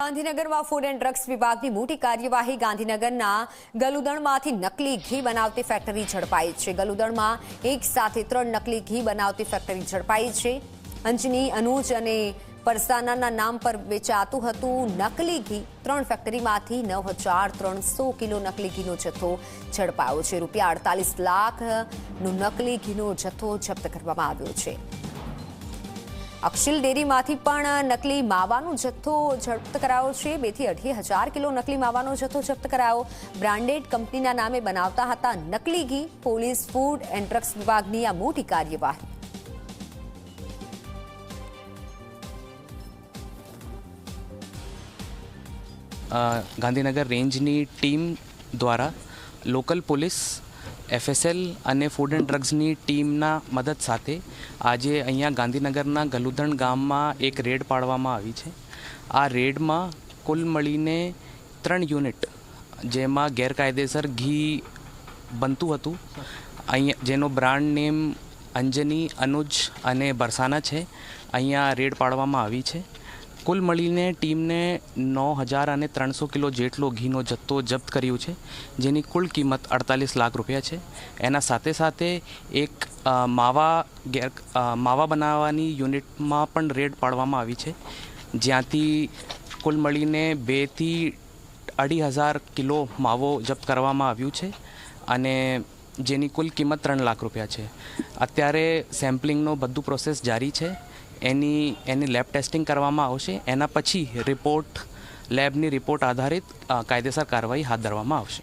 ગાંધીનગરમાં food and drugs વિભાગની મોટી કાર્યવાહી. ગાંધીનગરના ગલુદણમાંથી નકલી ઘી બનાવતી ફેક્ટરી ઝડપાઈ છે. ગલુદણમાં એક સાથે 3 નકલી ઘી બનાવતી ફેક્ટરી ઝડપાઈ છે. અંજની, અનુજ અને પરસાનાના નામ પર વેચાતું હતું નકલી ઘી. 3 ફેક્ટરીમાંથી 9,300 કિલો નકલી ઘીનો જથ્થો ઝડપાયો છે. ₹48 લાખનો નકલી ઘીનો જથ્થો જપ્ત કરવામાં આવ્યો છે. અક્ષિલ ડેરીમાંથી પણ નકલી માવાનો જથ્થો જપ્ત કરાયો છે. 2 થી 2.5 કિલો નકલી માવાનો જથ્થો જપ્ત કરાયો. બ્રાન્ડેડ કંપનીના નામે બનાવતા હતા નકલી ઘી. પોલીસ ફૂડ એન્ડ ડ્રગ્સ વિભાગની આ મોટી કાર્યવાહી. ગાંધીનગર રેન્જની ટીમ દ્વારા લોકલ પોલીસ, FSL અને ફૂડ એન્ડ ડ્રગ્સની ટીમના મદદ સાથે આજે અહીંયા ગાંધીનગરના ગલુદણ ગામમાં એક રેડ પાડવામાં આવી છે. આ રેડમાં કુલ મળીને 3 યુનિટ જેમાં ગેરકાયદેસર ઘી બનતું હતું, અહીંયા જેનો બ્રાન્ડ નેમ અંજની, અનુજ અને બરસાના છે, અહીંયા રેડ પાડવામાં આવી છે. કુલ મળીને ટીમને 9,300 કિલો જેટલો ઘીનો જથ્થો જપ્ત કર્યું છે, જેની કુલ કિંમત 48 લાખ રૂપિયા છે. એના સાથે સાથે એક માવા બનાવવાની યુનિટમાં પણ રેડ પાડવામાં આવી છે, જ્યાંથી કુલ મળીને 2 થી 2,500 કિલો માવો જપ્ત કરવામાં આવ્યું છે અને જેની કુલ કિંમત 3 લાખ રૂપિયા છે. અત્યારે સેમ્પલિંગનો બધું પ્રોસેસ જારી છે. એની લેબ ટેસ્ટિંગ કરવામાં આવશે. એના પછી લેબની રિપોર્ટ આધારિત કાયદેસર કાર્યવાહી હાથ ધરવામાં આવશે.